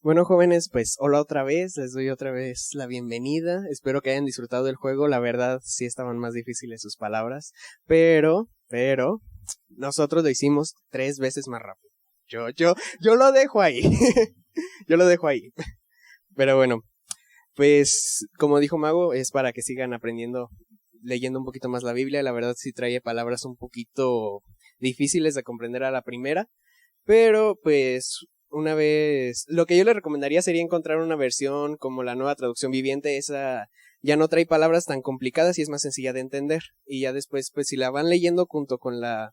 Bueno, jóvenes, pues hola otra vez, les doy otra vez la bienvenida. Espero que hayan disfrutado del juego. La verdad, sí estaban más difíciles sus palabras, pero, nosotros lo hicimos 3 veces más rápido. Yo lo dejo ahí. Yo lo dejo ahí. Pero bueno, pues como dijo Mago, es para que sigan aprendiendo, leyendo un poquito más la Biblia. La verdad sí trae palabras un poquito difíciles de comprender a la primera, pero pues una vez, lo que yo le recomendaría sería encontrar una versión como la Nueva Traducción Viviente. Esa ya no trae palabras tan complicadas y es más sencilla de entender. Y ya después, pues si la van leyendo junto con la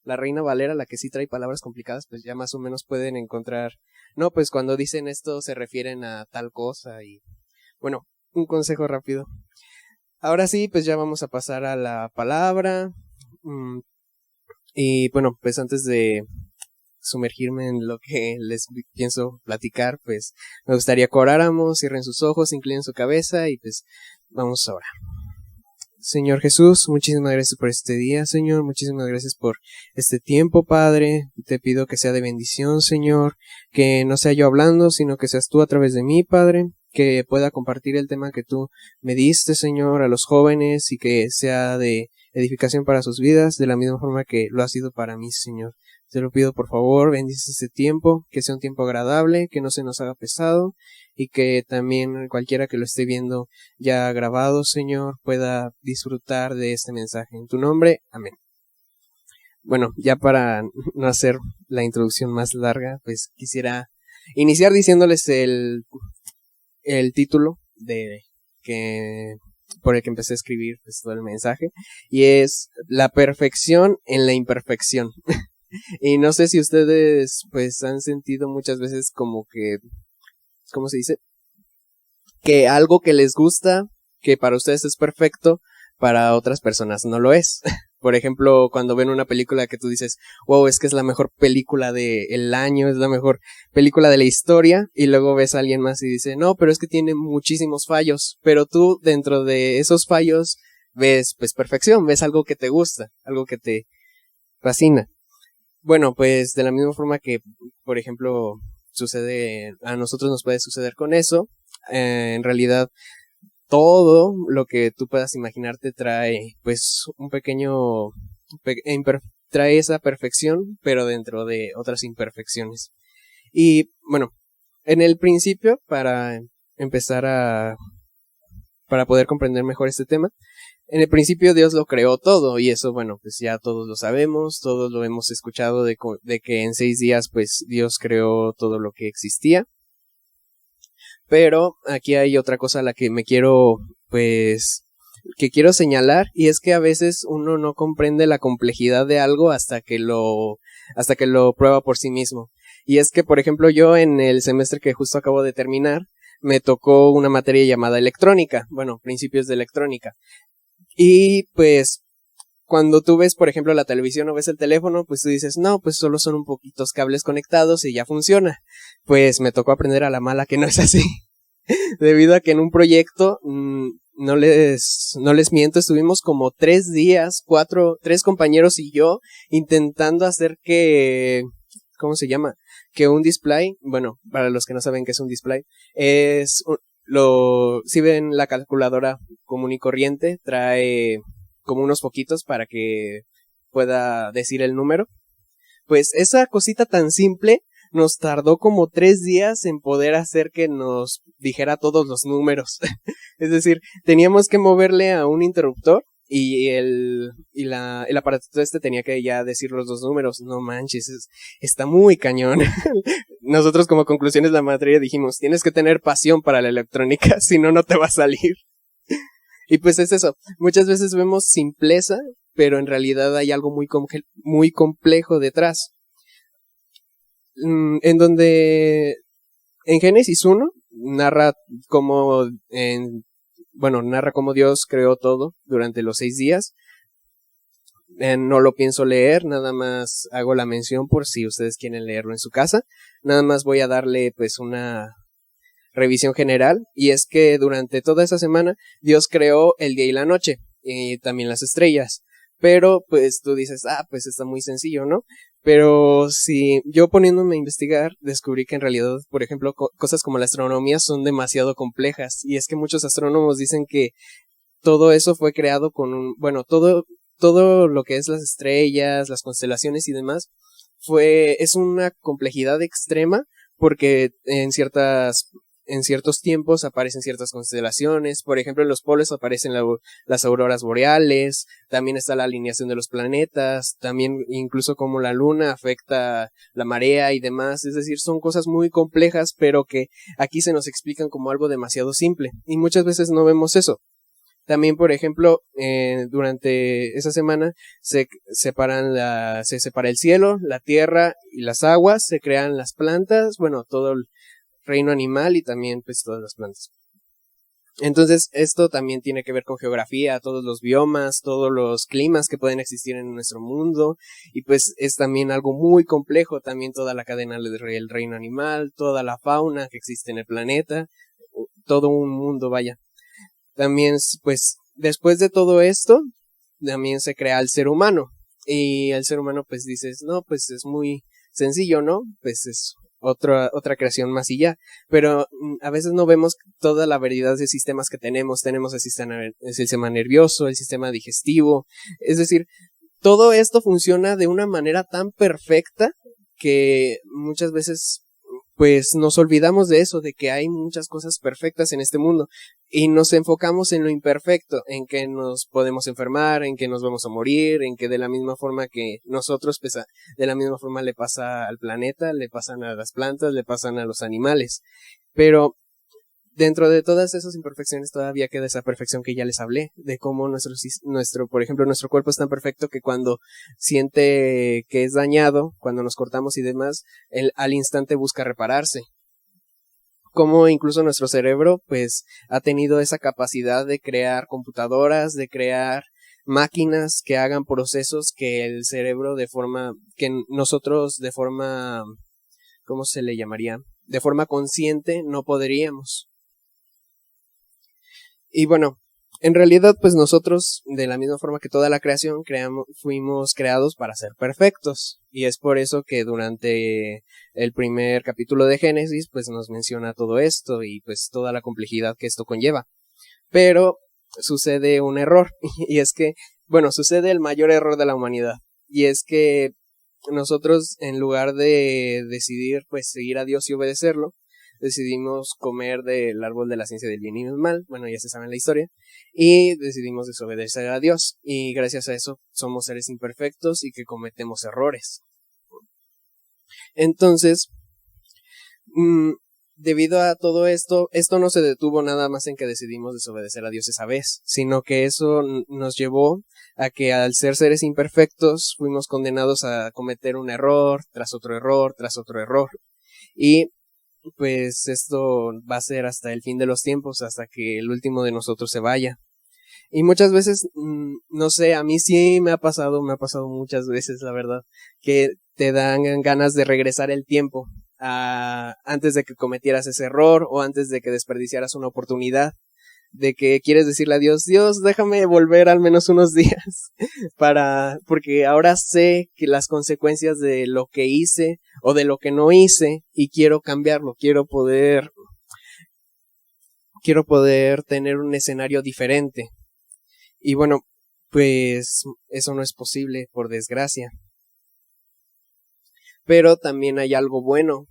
Reina Valera, la que sí trae palabras complicadas, pues ya más o menos pueden encontrar, no, pues cuando dicen esto se refieren a tal cosa. Y bueno, un consejo rápido. Ahora sí, pues ya vamos a pasar a la palabra. Y bueno, pues antes de sumergirme en lo que les pienso platicar, pues me gustaría que oráramos, cierren sus ojos, inclinen su cabeza y pues vamos ahora. Señor Jesús, muchísimas gracias por este día, Señor, muchísimas gracias por este tiempo, Padre. Te pido que sea de bendición, Señor, que no sea yo hablando, sino que seas tú a través de mí, Padre, que pueda compartir el tema que tú me diste, Señor, a los jóvenes y que sea de edificación para sus vidas, de la misma forma que lo ha sido para mí, Señor. Te lo pido por favor, bendice este tiempo, que sea un tiempo agradable, que no se nos haga pesado y que también cualquiera que lo esté viendo ya grabado, Señor, pueda disfrutar de este mensaje. En tu nombre, amén. Bueno, ya para no hacer la introducción más larga, pues quisiera iniciar diciéndoles el título por el que empecé a escribir pues, todo el mensaje, y es La perfección en la imperfección. Y no sé si ustedes pues han sentido muchas veces como que, ¿cómo se dice? Que algo que les gusta, que para ustedes es perfecto, para otras personas no lo es. Por ejemplo, cuando ven una película que tú dices, wow, es que es la mejor película del año, es la mejor película de la historia, y luego ves a alguien más y dice, no, pero es que tiene muchísimos fallos, pero tú dentro de esos fallos ves pues perfección, ves algo que te gusta, algo que te fascina. Bueno, pues de la misma forma que, por ejemplo, a nosotros nos puede suceder con eso, en realidad todo lo que tú puedas imaginarte trae pues trae esa perfección, pero dentro de otras imperfecciones. Y bueno, en el principio, para poder comprender mejor este tema, en el principio Dios lo creó todo, y eso, bueno, pues ya todos lo sabemos, todos lo hemos escuchado de que en 6 días, pues Dios creó todo lo que existía. Pero aquí hay otra cosa a la que quiero señalar, y es que a veces uno no comprende la complejidad de algo hasta que lo prueba por sí mismo. Y es que, por ejemplo, yo en el semestre que justo acabo de terminar, me tocó una materia llamada electrónica, bueno, principios de electrónica. Y pues cuando tú ves, por ejemplo, la televisión o ves el teléfono, pues tú dices, no, pues solo son un poquitos cables conectados y ya funciona. Pues me tocó aprender a la mala que no es así. Debido a que en un proyecto, no les miento, estuvimos como 3 días, 3 compañeros y yo, intentando hacer ¿cómo se llama? Que un display, bueno, para los que no saben qué es un display, si ven la calculadora común y corriente, trae como unos foquitos para que pueda decir el número. Pues esa cosita tan simple nos tardó como 3 días en poder hacer que nos dijera todos los números. Es decir, teníamos que moverle a un interruptor y el aparatito tenía que ya decir los 2 números. No manches, está muy cañón. Nosotros como conclusiones de la materia dijimos, tienes que tener pasión para la electrónica, si no, no te va a salir. Y pues es eso, muchas veces vemos simpleza, pero en realidad hay algo muy complejo detrás. En donde en Génesis 1 narra cómo Dios creó todo durante los 6 días. No lo pienso leer, nada más hago la mención por si ustedes quieren leerlo en su casa. Nada más voy a darle pues una revisión general, y es que durante toda esa semana Dios creó el día y la noche y también las estrellas. Pero pues tú dices, pues está muy sencillo, ¿no? Pero si yo poniéndome a investigar, descubrí que en realidad, por ejemplo, cosas como la astronomía son demasiado complejas. Y es que muchos astrónomos dicen que todo eso fue creado con todo lo que es las estrellas, las constelaciones y demás, es una complejidad extrema porque en ciertos tiempos aparecen ciertas constelaciones. Por ejemplo, en los polos aparecen las auroras boreales, también está la alineación de los planetas, también incluso cómo la luna afecta la marea y demás. Es decir, son cosas muy complejas, pero que aquí se nos explican como algo demasiado simple, y muchas veces no vemos eso. También, por ejemplo, durante esa semana se separa el cielo, la tierra y las aguas, se crean las plantas, bueno, todo el reino animal y también pues todas las plantas. Entonces, esto también tiene que ver con geografía, todos los biomas, todos los climas que pueden existir en nuestro mundo, y pues es también algo muy complejo, también toda la cadena del reino animal, toda la fauna que existe en el planeta, todo un mundo, vaya. También, pues, después de todo esto, también se crea el ser humano. Y el ser humano, pues, dices, no, pues es muy sencillo, ¿no? Pues es otra creación más y ya. Pero a veces no vemos toda la variedad de sistemas que tenemos. Tenemos el sistema nervioso, el sistema digestivo. Es decir, todo esto funciona de una manera tan perfecta que muchas veces pues nos olvidamos de eso, de que hay muchas cosas perfectas en este mundo y nos enfocamos en lo imperfecto, en que nos podemos enfermar, en que nos vamos a morir, en que de la misma forma que nosotros, pues de la misma forma le pasa al planeta, le pasan a las plantas, le pasan a los animales. Pero dentro de todas esas imperfecciones todavía queda esa perfección que ya les hablé, de cómo por ejemplo, nuestro cuerpo es tan perfecto que cuando siente que es dañado, cuando nos cortamos y demás, al instante busca repararse. Como incluso nuestro cerebro, pues, ha tenido esa capacidad de crear computadoras, de crear máquinas que hagan procesos que el cerebro que nosotros de forma, ¿cómo se le llamaría? De forma consciente no podríamos. Y bueno, en realidad pues nosotros, de la misma forma que toda la creación, fuimos creados para ser perfectos. Y es por eso que durante el primer capítulo de Génesis pues nos menciona todo esto y pues toda la complejidad que esto conlleva. Pero sucede un error, y es que, bueno, sucede el mayor error de la humanidad. Y es que nosotros, en lugar de decidir pues seguir a Dios y obedecerlo, decidimos comer del árbol de la ciencia del bien y del mal, bueno, ya se sabe la historia, y decidimos desobedecer a Dios, y gracias a eso somos seres imperfectos y que cometemos errores. Entonces, debido a todo esto no se detuvo nada más en que decidimos desobedecer a Dios esa vez, sino que eso nos llevó a que al ser seres imperfectos fuimos condenados a cometer un error, tras otro error, tras otro error. Y pues esto va a ser hasta el fin de los tiempos, hasta que el último de nosotros se vaya. Y muchas veces, no sé, a mí sí me ha pasado muchas veces, la verdad, que te dan ganas de regresar el tiempo antes de que cometieras ese error o antes de que desperdiciaras una oportunidad, de que quieres decirle a Dios, déjame volver al menos unos días porque ahora sé que las consecuencias de lo que hice o de lo que no hice y quiero cambiarlo, quiero poder tener un escenario diferente. Y bueno, pues eso no es posible, por desgracia. Pero también hay algo bueno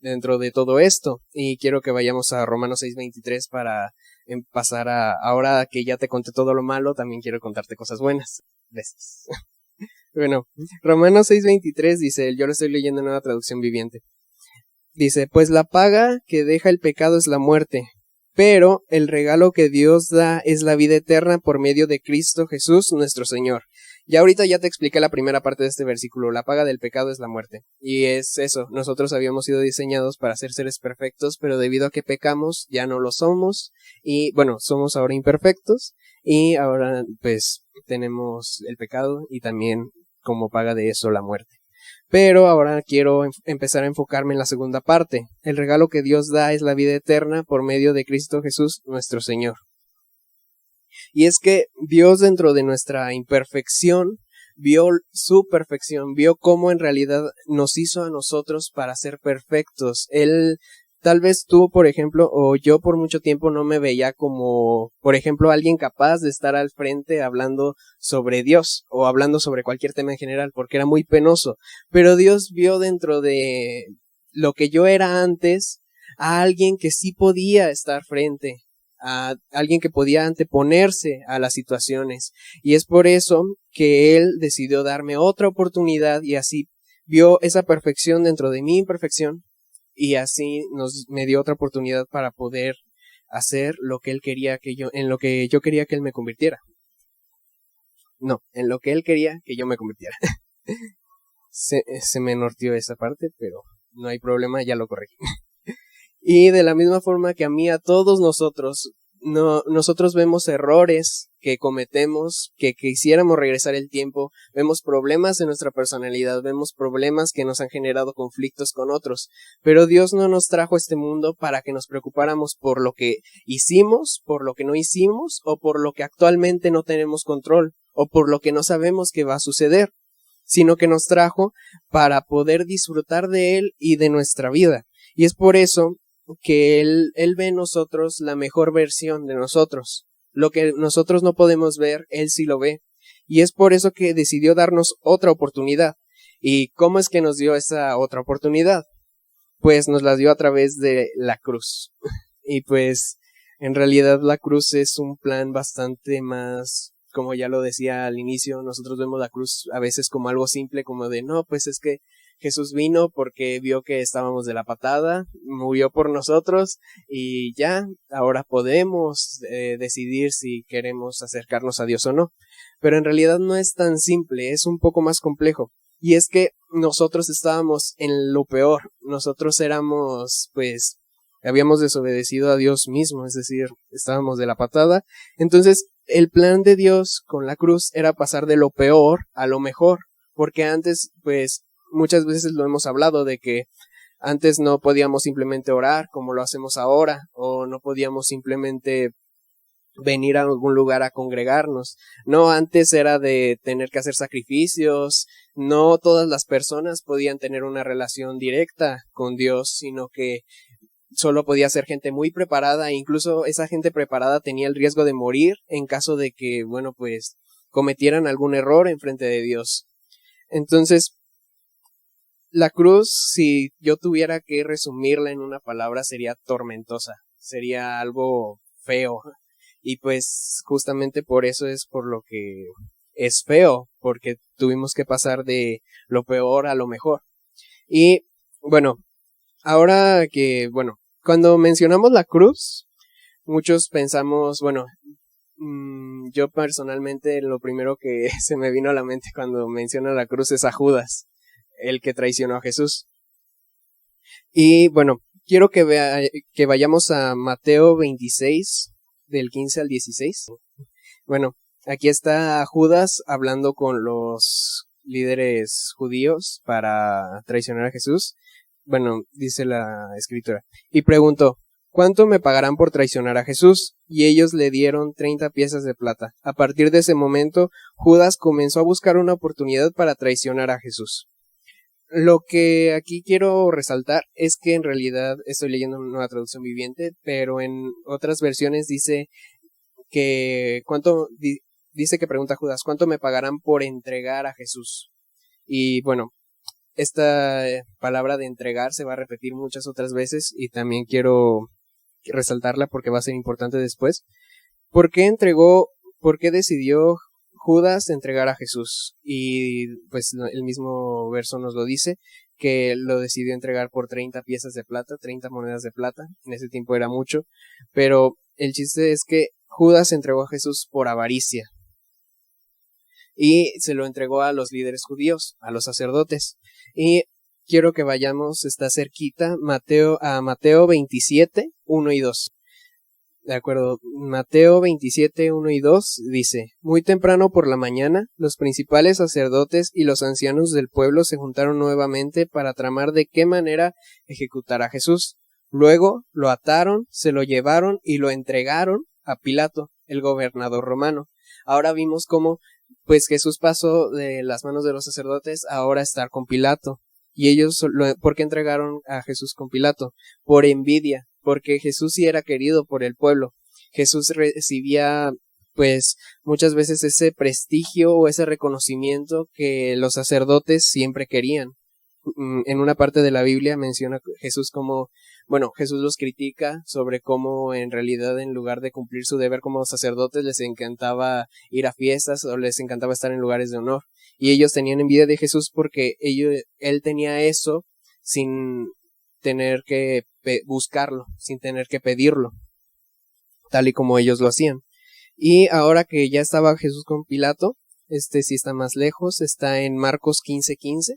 dentro de todo esto, y quiero que vayamos a Romanos 6:23 para pasar ahora que ya te conté todo lo malo, también quiero contarte cosas buenas. Gracias. Bueno, Romanos 6:23 dice, yo lo estoy leyendo en Nueva Traducción Viviente. Dice, pues la paga que deja el pecado es la muerte, pero el regalo que Dios da es la vida eterna por medio de Cristo Jesús nuestro Señor. Ya ahorita ya te expliqué la primera parte de este versículo, la paga del pecado es la muerte. Y es eso, nosotros habíamos sido diseñados para ser seres perfectos, pero debido a que pecamos ya no lo somos, y bueno, somos ahora imperfectos, y ahora pues tenemos el pecado y también como paga de eso la muerte. Pero ahora quiero empezar a enfocarme en la segunda parte. El regalo que Dios da es la vida eterna por medio de Cristo Jesús nuestro Señor. Y es que Dios, dentro de nuestra imperfección, vio su perfección, vio cómo en realidad nos hizo a nosotros para ser perfectos. Él, tal vez tú, por ejemplo, o yo por mucho tiempo no me veía como, por ejemplo, alguien capaz de estar al frente hablando sobre Dios o hablando sobre cualquier tema en general, porque era muy penoso. Pero Dios vio dentro de lo que yo era antes a alguien que sí podía estar frente, a alguien que podía anteponerse a las situaciones. Y es por eso que Él decidió darme otra oportunidad y así vio esa perfección dentro de mi imperfección y así me dio otra oportunidad para poder hacer lo que Él quería en lo que yo quería que Él me convirtiera. No, en lo que Él quería que yo me convirtiera. Se me norteó esa parte, pero no hay problema, ya lo corregí. Y de la misma forma que a mí, a todos nosotros, nosotros vemos errores que cometemos, que quisiéramos regresar el tiempo, vemos problemas en nuestra personalidad, vemos problemas que nos han generado conflictos con otros, pero Dios no nos trajo a este mundo para que nos preocupáramos por lo que hicimos, por lo que no hicimos, o por lo que actualmente no tenemos control, o por lo que no sabemos que va a suceder, sino que nos trajo para poder disfrutar de Él y de nuestra vida. Y es por eso que Él ve en nosotros la mejor versión de nosotros. Lo que nosotros no podemos ver, Él sí lo ve. Y es por eso que decidió darnos otra oportunidad. ¿Y cómo es que nos dio esa otra oportunidad? Pues nos la dio a través de la cruz. Y pues en realidad la cruz es un plan bastante más, como ya lo decía al inicio, nosotros vemos la cruz a veces como algo simple, como de no, pues es que Jesús vino porque vio que estábamos de la patada, murió por nosotros y ya, ahora podemos decidir si queremos acercarnos a Dios o no. Pero en realidad no es tan simple, es un poco más complejo. Y es que nosotros estábamos en lo peor, nosotros éramos, pues, habíamos desobedecido a Dios mismo, es decir, estábamos de la patada. Entonces, el plan de Dios con la cruz era pasar de lo peor a lo mejor, porque antes, pues, muchas veces lo hemos hablado de que antes no podíamos simplemente orar como lo hacemos ahora, o no podíamos simplemente venir a algún lugar a congregarnos. No, antes era de tener que hacer sacrificios, no todas las personas podían tener una relación directa con Dios, sino que solo podía ser gente muy preparada, e incluso esa gente preparada tenía el riesgo de morir en caso de que, bueno, pues cometieran algún error en frente de Dios. Entonces, la cruz, si yo tuviera que resumirla en una palabra, sería tormentosa, sería algo feo. Y pues justamente por eso es por lo que es feo, porque tuvimos que pasar de lo peor a lo mejor. Y bueno, ahora que, bueno, cuando mencionamos la cruz, muchos pensamos, bueno, yo personalmente lo primero que se me vino a la mente cuando menciona la cruz es a Judas, el que traicionó a Jesús. Y bueno, quiero que vayamos a Mateo 26, del 15 al 16. Bueno, aquí está Judas hablando con los líderes judíos para traicionar a Jesús. Bueno, dice la escritura. Y preguntó, ¿cuánto me pagarán por traicionar a Jesús? Y ellos le dieron 30 piezas de plata. A partir de ese momento, Judas comenzó a buscar una oportunidad para traicionar a Jesús. Lo que aquí quiero resaltar es que en realidad estoy leyendo una nueva traducción viviente, pero en otras versiones dice que dice que pregunta a Judas, ¿cuánto me pagarán por entregar a Jesús? Y bueno, esta palabra de entregar se va a repetir muchas otras veces y también quiero resaltarla porque va a ser importante después. ¿Por qué decidió Judas entregar a Jesús? Y pues el mismo verso nos lo dice, que lo decidió entregar por 30 piezas de plata, 30 monedas de plata. En ese tiempo era mucho, pero el chiste es que Judas entregó a Jesús por avaricia y se lo entregó a los líderes judíos, a los sacerdotes. Y quiero que vayamos, está cerquita, a Mateo 27, 1 y 2. De acuerdo, Mateo 27, 1 y 2 dice, muy temprano por la mañana, los principales sacerdotes y los ancianos del pueblo se juntaron nuevamente para tramar de qué manera ejecutar a Jesús. Luego lo ataron, se lo llevaron y lo entregaron a Pilato, el gobernador romano. Ahora vimos cómo pues Jesús pasó de las manos de los sacerdotes a ahora estar con Pilato. Y ellos, ¿por qué entregaron a Jesús con Pilato? Por envidia, porque Jesús sí era querido por el pueblo. Jesús recibía, pues, muchas veces ese prestigio o ese reconocimiento que los sacerdotes siempre querían. En una parte de la Biblia menciona Jesús como, bueno, Jesús los critica sobre cómo en realidad en lugar de cumplir su deber como sacerdotes les encantaba ir a fiestas o les encantaba estar en lugares de honor. Y ellos tenían envidia de Jesús porque él tenía eso sin tener que buscarlo, sin tener que pedirlo, tal y como ellos lo hacían. Y ahora que ya estaba Jesús con Pilato, sí está más lejos, está en Marcos 15:15.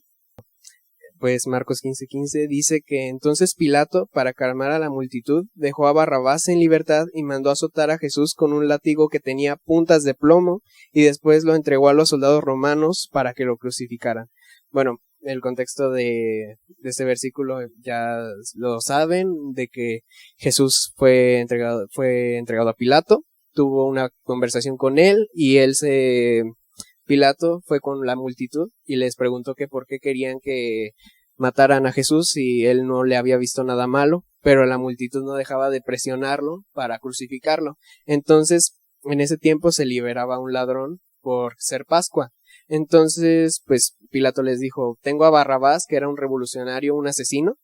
Pues Marcos 15:15 dice que entonces Pilato, para calmar a la multitud, dejó a Barrabás en libertad y mandó azotar a Jesús con un látigo que tenía puntas de plomo y después lo entregó a los soldados romanos para que lo crucificaran. Bueno, el contexto de este versículo ya lo saben, de que Jesús fue entregado a Pilato, tuvo una conversación con él y Pilato fue con la multitud y les preguntó que por qué querían que mataran a Jesús si él no le había visto nada malo, pero la multitud no dejaba de presionarlo para crucificarlo. Entonces, en ese tiempo se liberaba a un ladrón por ser Pascua. Entonces, pues Pilato les dijo, tengo a Barrabás, que era un revolucionario, un asesino,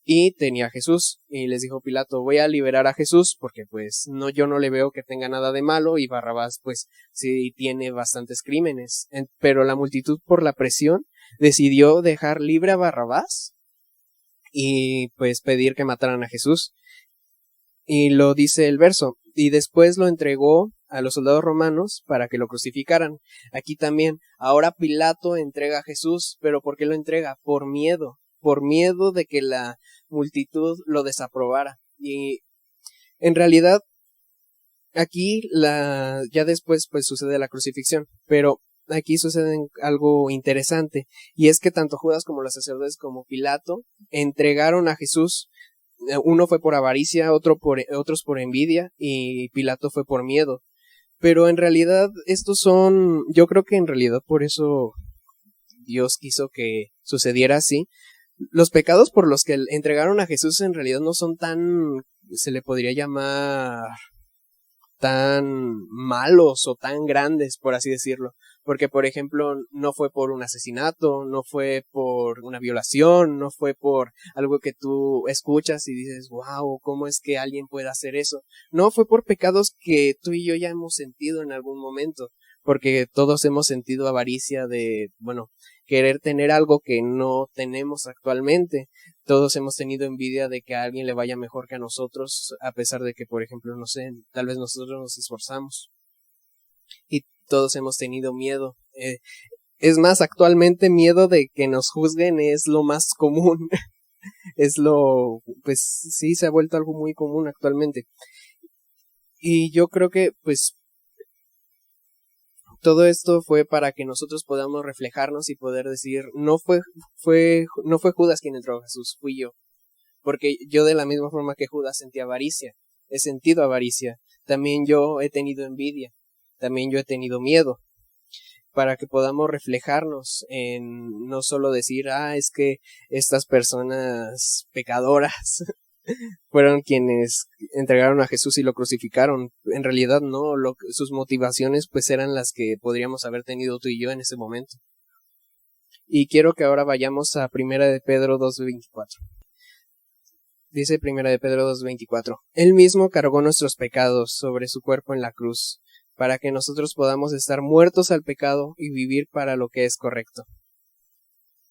y tenía a Jesús, y les dijo Pilato, voy a liberar a Jesús, porque pues yo no le veo que tenga nada de malo, y Barrabás pues sí tiene bastantes crímenes, pero la multitud por la presión decidió dejar libre a Barrabás, y pues pedir que mataran a Jesús, y lo dice el verso, y después lo entregó a los soldados romanos para que lo crucificaran. Aquí también, ahora Pilato entrega a Jesús, pero ¿por qué lo entrega? Por miedo de que la multitud lo desaprobara. Y en realidad aquí ya después pues sucede la crucifixión, pero aquí sucede algo interesante, y es que tanto Judas como los sacerdotes como Pilato entregaron a Jesús. Uno fue por avaricia, otros por envidia, y Pilato fue por miedo. Pero en realidad yo creo que en realidad por eso Dios quiso que sucediera así. Los pecados por los que entregaron a Jesús en realidad no son se le podría llamar tan malos o tan grandes, por así decirlo. Porque, por ejemplo, no fue por un asesinato, no fue por una violación, no fue por algo que tú escuchas y dices, wow, ¿cómo es que alguien puede hacer eso? No, fue por pecados que tú y yo ya hemos sentido en algún momento. Porque todos hemos sentido avaricia de, querer tener algo que no tenemos actualmente. Todos hemos tenido envidia de que a alguien le vaya mejor que a nosotros, a pesar de que, por ejemplo, no sé, tal vez nosotros nos esforzamos. Y todos hemos tenido miedo. Es más, actualmente miedo de que nos juzguen es lo más común. Pues sí, se ha vuelto algo muy común actualmente. Y yo creo que, pues, todo esto fue para que nosotros podamos reflejarnos y poder decir, no fue Judas quien entró a Jesús, fui yo. Porque yo, de la misma forma que Judas, sentí avaricia, he sentido avaricia. También yo he tenido envidia, también yo he tenido miedo. Para que podamos reflejarnos en no solo decir, es que estas personas pecadoras fueron quienes entregaron a Jesús y lo crucificaron. En realidad no, sus motivaciones pues eran las que podríamos haber tenido tú y yo en ese momento. Y quiero que ahora vayamos a 1 de Pedro 2:24. Dice 1 de Pedro 2:24, Él mismo cargó nuestros pecados sobre su cuerpo en la cruz, para que nosotros podamos estar muertos al pecado y vivir para lo que es correcto.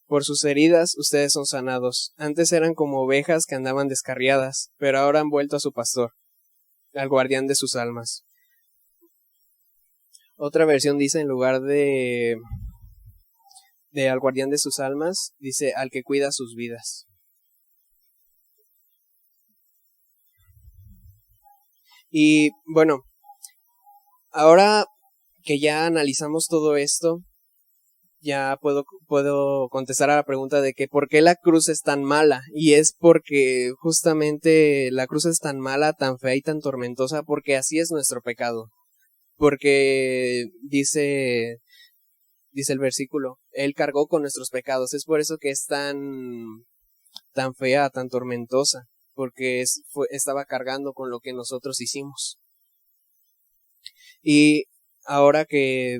Por sus heridas ustedes son sanados. Antes eran como ovejas que andaban descarriadas, pero ahora han vuelto a su pastor, al guardián de sus almas. Otra versión dice, en lugar de al guardián de sus almas, dice al que cuida sus vidas. Y bueno, ahora que ya analizamos todo esto, ya puedo contestar a la pregunta de que ¿por qué la cruz es tan mala? Y es porque justamente la cruz es tan mala, tan fea y tan tormentosa porque así es nuestro pecado. porque dice el versículo, Él cargó con nuestros pecados. Es por eso que es tan fea, tan tormentosa, porque estaba cargando con lo que nosotros hicimos. Y ahora que,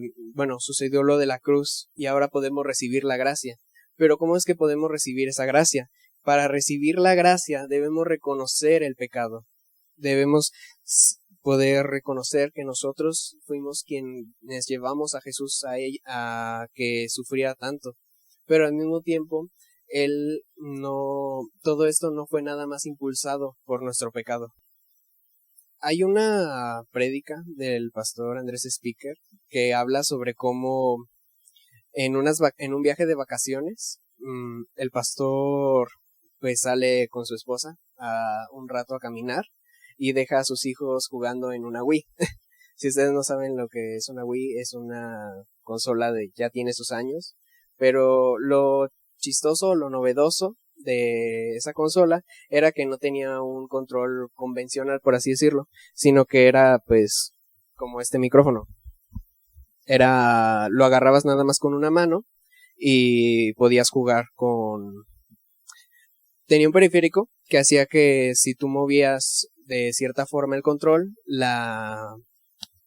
sucedió lo de la cruz y ahora podemos recibir la gracia. Pero ¿cómo es que podemos recibir esa gracia? Para recibir la gracia debemos reconocer el pecado. Debemos poder reconocer que nosotros fuimos quienes llevamos a Jesús a que sufriera tanto. Pero al mismo tiempo, todo esto no fue nada más impulsado por nuestro pecado. Hay una prédica del pastor Andrés Speaker que habla sobre cómo en un viaje de vacaciones, el pastor pues sale con su esposa un rato a caminar y deja a sus hijos jugando en una Wii. Si ustedes no saben lo que es una Wii, es una consola ya tiene sus años, pero lo chistoso, lo novedoso de esa consola era que no tenía un control convencional, por así decirlo, sino que era pues como este micrófono. Lo agarrabas nada más con una mano y podías jugar tenía un periférico que hacía que si tú movías de cierta forma el control,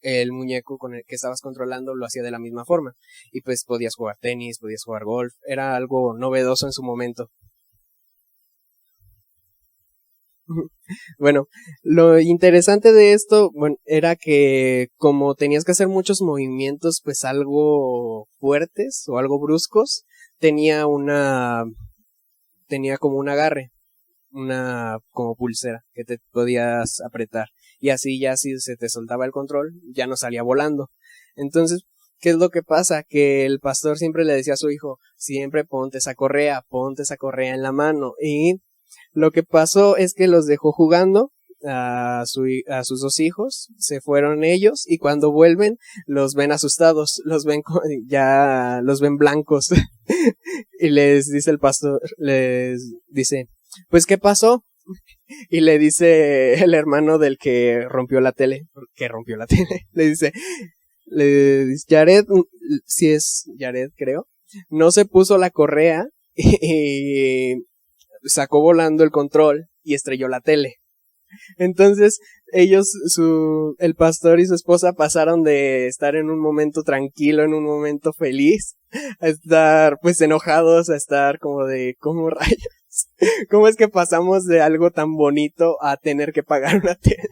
el muñeco con el que estabas controlando lo hacía de la misma forma. Y pues podías jugar tenis, podías jugar golf. Era algo novedoso en su momento. Bueno, lo interesante de esto, era que como tenías que hacer muchos movimientos pues algo fuertes o algo bruscos, tenía como un agarre, una como pulsera que te podías apretar, y así ya si se te soltaba el control ya no salía volando. Entonces, ¿qué es lo que pasa? Que el pastor siempre le decía a su hijo, siempre ponte esa correa en la mano, y lo que pasó es que los dejó jugando a sus dos hijos, se fueron ellos, y cuando vuelven los ven asustados, los ven blancos. Y les dice el pastor, les dice, pues ¿qué pasó? Y le dice el hermano del que rompió la tele, le dice Jared, si es Jared creo, no se puso la correa y sacó volando el control y estrelló la tele. Entonces el pastor y su esposa pasaron de estar en un momento tranquilo, en un momento feliz, a estar pues enojados, a estar como de ¿cómo rayos? ¿Cómo es que pasamos de algo tan bonito a tener que pagar una tele?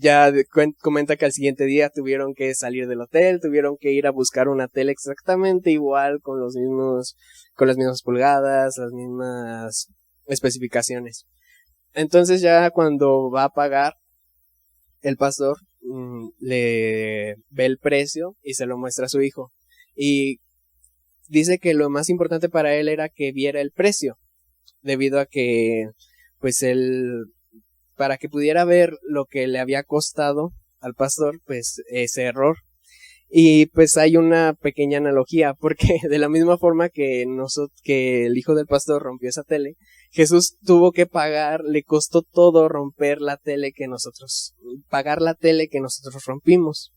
Ya comenta que al siguiente día tuvieron que salir del hotel, tuvieron que ir a buscar una tele exactamente igual, con las mismas pulgadas, las mismas especificaciones. Entonces ya cuando va a pagar, el pastor le ve el precio y se lo muestra a su hijo. Y dice que lo más importante para él era que viera el precio, debido a que pues para que pudiera ver lo que le había costado al pastor pues ese error. Y pues hay una pequeña analogía, porque de la misma forma que el hijo del pastor rompió esa tele, Jesús tuvo que le costó todo pagar la tele que nosotros rompimos.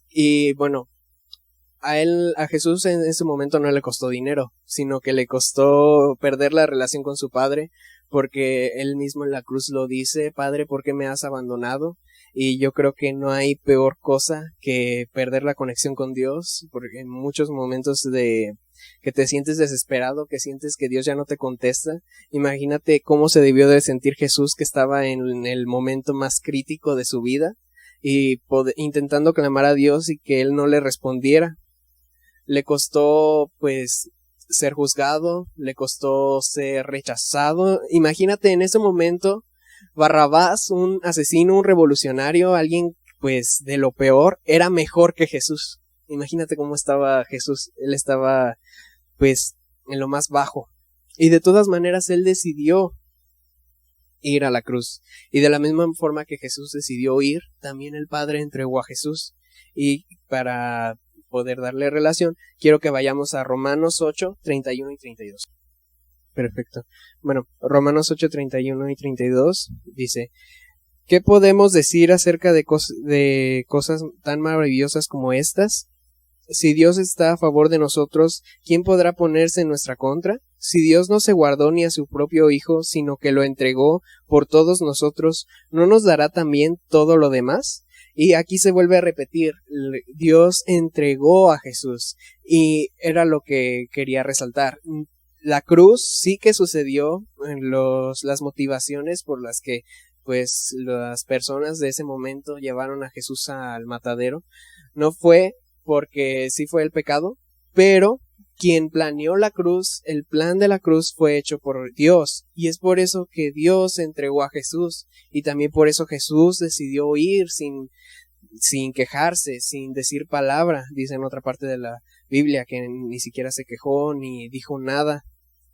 Y bueno, a Jesús en ese momento no le costó dinero, sino que le costó perder la relación con su padre, porque él mismo en la cruz lo dice, Padre, ¿por qué me has abandonado? Y yo creo que no hay peor cosa que perder la conexión con Dios, porque en muchos momentos que te sientes desesperado, que sientes que Dios ya no te contesta. Imagínate cómo se debió de sentir Jesús, que estaba en el momento más crítico de su vida y intentando clamar a Dios y que Él no le respondiera. Le costó pues ser juzgado, le costó ser rechazado. Imagínate en ese momento Barrabás, un asesino, un revolucionario, alguien pues de lo peor, era mejor que Jesús. Imagínate cómo estaba Jesús. Él estaba pues en lo más bajo, y de todas maneras él decidió ir a la cruz. Y de la misma forma que Jesús decidió ir, también el Padre entregó a Jesús. Y para poder darle relación, quiero que vayamos a Romanos 8, 31 y 32. Perfecto. Bueno, Romanos 8, 31 y 32 dice: ¿Qué podemos decir acerca de cosas tan maravillosas como estas? Si Dios está a favor de nosotros, ¿quién podrá ponerse en nuestra contra? Si Dios no se guardó ni a su propio Hijo, sino que lo entregó por todos nosotros, ¿no nos dará también todo lo demás? Y aquí se vuelve a repetir, Dios entregó a Jesús, y era lo que quería resaltar. La cruz sí que sucedió, las motivaciones por las que pues las personas de ese momento llevaron a Jesús al matadero, no fue porque sí fue el pecado, pero quien planeó la cruz, el plan de la cruz fue hecho por Dios, y es por eso que Dios entregó a Jesús, y también por eso Jesús decidió ir sin quejarse, sin decir palabra, dice en otra parte de la Biblia, que ni siquiera se quejó ni dijo nada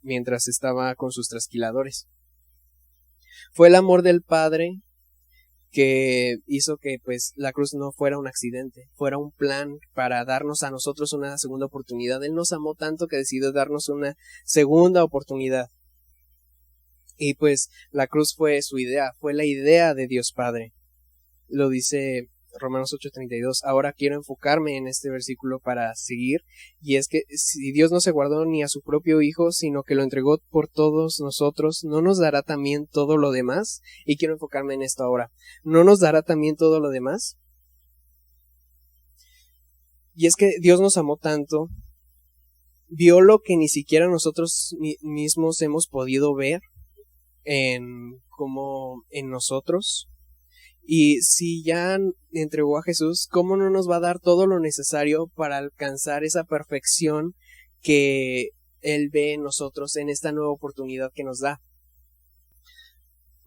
mientras estaba con sus trasquiladores. Fue el amor del Padre que hizo que pues la cruz no fuera un accidente, fuera un plan para darnos a nosotros una segunda oportunidad. Él nos amó tanto que decidió darnos una segunda oportunidad. Y pues la cruz fue su idea, fue la idea de Dios Padre. Lo dice Romanos 8:32. Ahora quiero enfocarme en este versículo para seguir, y es que si Dios no se guardó ni a su propio Hijo, sino que lo entregó por todos nosotros, ¿no nos dará también todo lo demás? Y quiero enfocarme en esto ahora. ¿No nos dará también todo lo demás? Y es que Dios nos amó tanto, vio lo que ni siquiera nosotros mismos hemos podido ver como en nosotros. Y si ya entregó a Jesús, ¿cómo no nos va a dar todo lo necesario para alcanzar esa perfección que Él ve en nosotros en esta nueva oportunidad que nos da?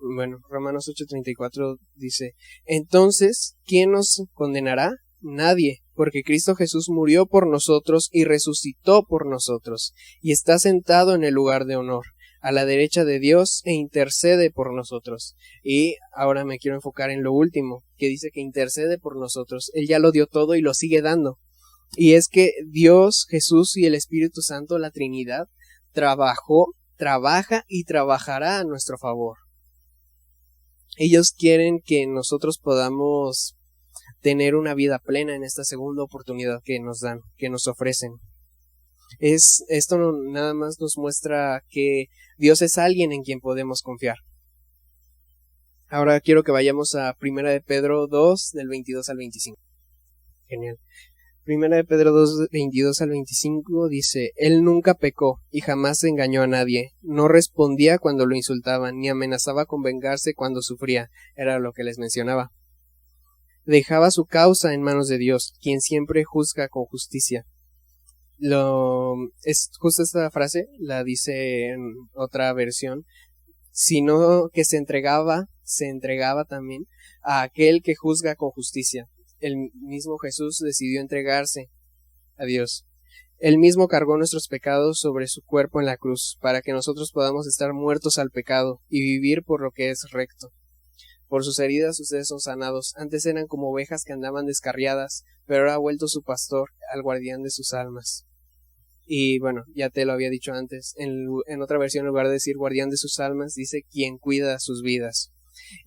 Bueno, Romanos 8:34 dice, entonces, ¿quién nos condenará? Nadie, porque Cristo Jesús murió por nosotros y resucitó por nosotros, y está sentado en el lugar de honor, a la derecha de Dios, e intercede por nosotros. Y ahora me quiero enfocar en lo último, que dice que intercede por nosotros. Él ya lo dio todo y lo sigue dando. Y es que Dios, Jesús y el Espíritu Santo, la Trinidad, trabaja y trabajará a nuestro favor. Ellos quieren que nosotros podamos tener una vida plena en esta segunda oportunidad que nos dan, que nos ofrecen. Esto nada más nos muestra que Dios es alguien en quien podemos confiar. Ahora quiero que vayamos a 1 de Pedro 2, del 22 al 25. Genial. 1 de Pedro 2, 22 al 25 dice, Él nunca pecó y jamás engañó a nadie, no respondía cuando lo insultaban, ni amenazaba con vengarse cuando sufría, era lo que les mencionaba. Dejaba su causa en manos de Dios, quien siempre juzga con justicia. Es justo esta frase, la dice en otra versión, sino que se entregaba también a aquel que juzga con justicia. El mismo Jesús decidió entregarse a Dios. Él mismo cargó nuestros pecados sobre su cuerpo en la cruz, para que nosotros podamos estar muertos al pecado y vivir por lo que es recto. Por sus heridas ustedes son sanados. Antes eran como ovejas que andaban descarriadas, pero ahora ha vuelto su pastor al guardián de sus almas. Y bueno, ya te lo había dicho antes, en otra versión, en lugar de decir guardián de sus almas, dice quien cuida sus vidas.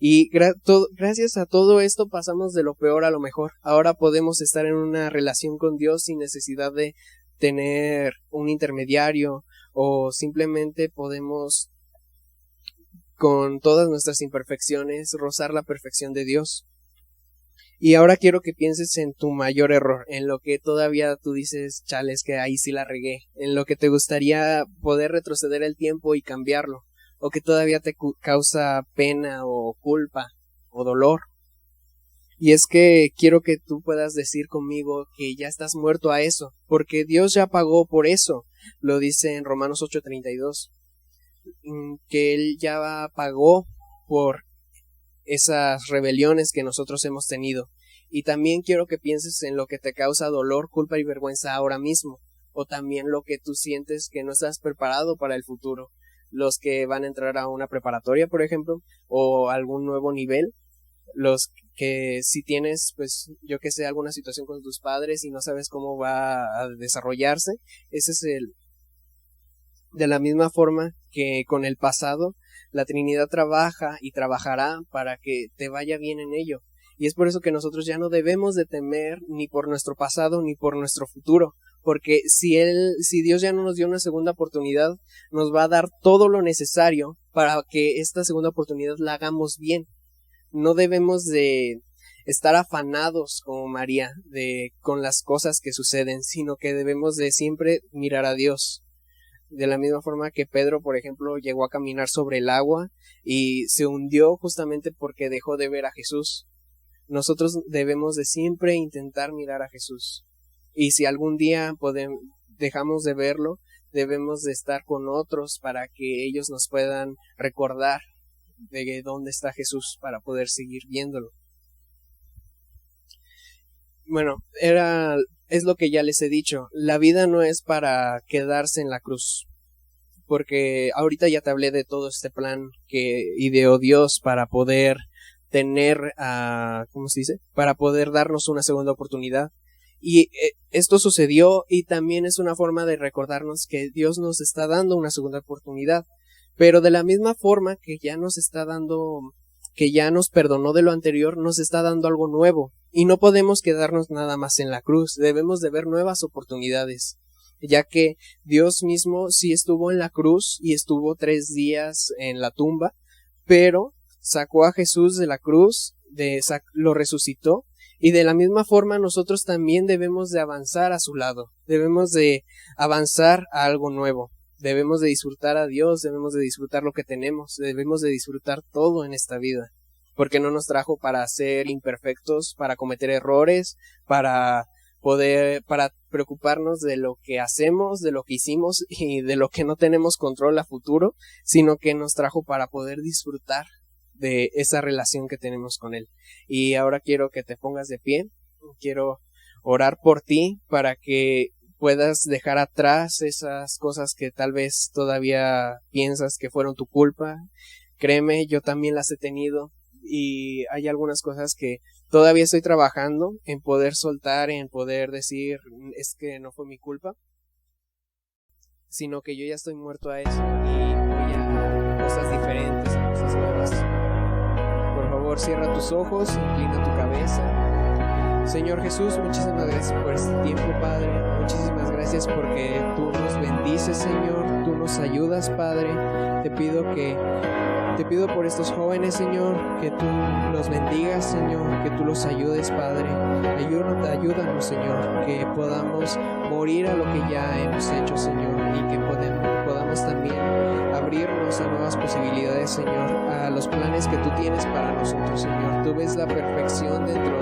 Y gracias a todo esto pasamos de lo peor a lo mejor. Ahora podemos estar en una relación con Dios sin necesidad de tener un intermediario, o simplemente podemos, con todas nuestras imperfecciones, rozar la perfección de Dios. Y ahora quiero que pienses en tu mayor error, en lo que todavía tú dices, chales, que ahí sí la regué, en lo que te gustaría poder retroceder el tiempo y cambiarlo, o que todavía te causa pena o culpa o dolor. Y es que quiero que tú puedas decir conmigo que ya estás muerto a eso, porque Dios ya pagó por eso. Lo dice en Romanos 8:32, que Él ya pagó por esas rebeliones que nosotros hemos tenido. Y también quiero que pienses en lo que te causa dolor, culpa y vergüenza ahora mismo, o también lo que tú sientes que no estás preparado para el futuro. Los que van a entrar a una preparatoria, por ejemplo, o algún nuevo nivel, los que si tienes, pues yo que sé, alguna situación con tus padres y no sabes cómo va a desarrollarse, ese es De la misma forma que con el pasado, la Trinidad trabaja y trabajará para que te vaya bien en ello. Y es por eso que nosotros ya no debemos de temer ni por nuestro pasado ni por nuestro futuro, porque si Dios ya no nos dio una segunda oportunidad, nos va a dar todo lo necesario para que esta segunda oportunidad la hagamos bien. No debemos de estar afanados como María con las cosas que suceden, sino que debemos de siempre mirar a Dios. De la misma forma que Pedro, por ejemplo, llegó a caminar sobre el agua y se hundió justamente porque dejó de ver a Jesús. Nosotros debemos de siempre intentar mirar a Jesús. Y si algún día dejamos de verlo, debemos de estar con otros para que ellos nos puedan recordar de dónde está Jesús para poder seguir viéndolo. Bueno, es lo que ya les he dicho. La vida no es para quedarse en la cruz. Porque ahorita ya te hablé de todo este plan que ideó Dios para poder tener, ¿cómo se dice? Para poder darnos una segunda oportunidad. Y esto sucedió y también es una forma de recordarnos que Dios nos está dando una segunda oportunidad. Pero de la misma forma que ya nos está dando, que ya nos perdonó de lo anterior, nos está dando algo nuevo. Y no podemos quedarnos nada más en la cruz, debemos de ver nuevas oportunidades, ya que Dios mismo sí estuvo en la cruz y estuvo 3 días en la tumba, pero sacó a Jesús de la cruz, lo resucitó, y de la misma forma nosotros también debemos de avanzar a su lado, debemos de avanzar a algo nuevo, debemos de disfrutar a Dios, debemos de disfrutar lo que tenemos, debemos de disfrutar todo en esta vida. Porque no nos trajo para ser imperfectos, para cometer errores, para preocuparnos de lo que hacemos, de lo que hicimos y de lo que no tenemos control a futuro, sino que nos trajo para poder disfrutar de esa relación que tenemos con Él. Y ahora quiero que te pongas de pie, quiero orar por ti para que puedas dejar atrás esas cosas que tal vez todavía piensas que fueron tu culpa. Créeme, yo también las he tenido. Y hay algunas cosas que todavía estoy trabajando en poder soltar, en poder decir es que no fue mi culpa, sino que yo ya estoy muerto a eso y voy a cosas diferentes, a cosas nuevas. Por favor, cierra tus ojos, inclina tu cabeza. Señor Jesús, muchísimas gracias por este tiempo, Padre. Muchísimas gracias porque tú nos bendices, Señor. Tú nos ayudas, Padre. Te pido por estos jóvenes, Señor, que tú los bendigas, Señor, que tú los ayudes, Padre. Ayúdanos, Señor, que podamos morir a lo que ya hemos hecho, Señor, y que podamos también abrirnos a nuevas posibilidades, Señor, a los planes que tú tienes para nosotros, Señor. Tú ves la perfección dentro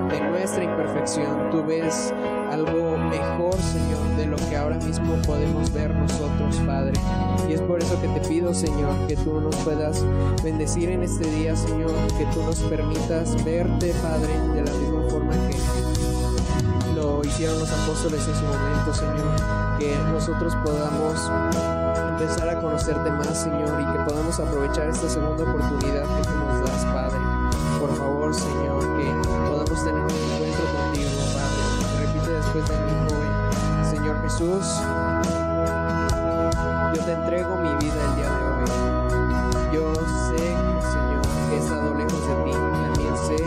de nuestra imperfección. Tú ves algo mejor, Señor, de lo que ahora mismo podemos ver nosotros, Padre. Y es por eso que te pido, Señor, que tú nos puedas bendecir en este día, Señor, que tú nos permitas verte, Padre, de la misma forma que lo hicieron los apóstoles en su momento, Señor, que nosotros podamos empezar a conocerte más, Señor, y que podamos aprovechar esta segunda oportunidad que tú nos das, Padre. Por favor, Señor, que podamos tener un encuentro contigo, Padre. Repite después de mí, joven. Señor Jesús, yo te entrego mi vida el día de hoy. Yo sé, Señor, que he estado lejos de ti. También sé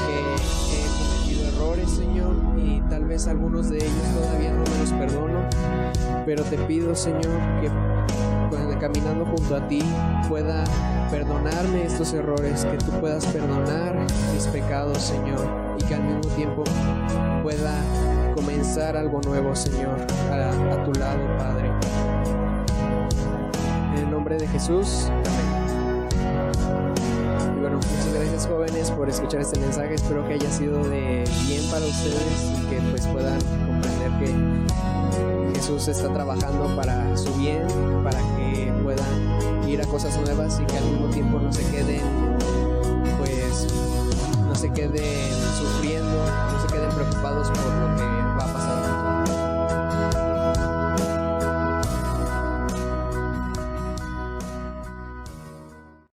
que he cometido errores, Señor, y tal vez algunos de ellos todavía no me los perdono. Pero te pido, Señor, que caminando junto a ti pueda perdonarme estos errores, que tú puedas perdonar mis pecados, Señor, y que al mismo tiempo pueda comenzar algo nuevo, Señor, a tu lado, Padre. En el nombre de Jesús, amén. Y bueno, muchas gracias, jóvenes, por escuchar este mensaje. Espero que haya sido de bien para ustedes y que pues puedan comprender que Jesús está trabajando para su bien, para que puedan ir a cosas nuevas y que al mismo tiempo no se queden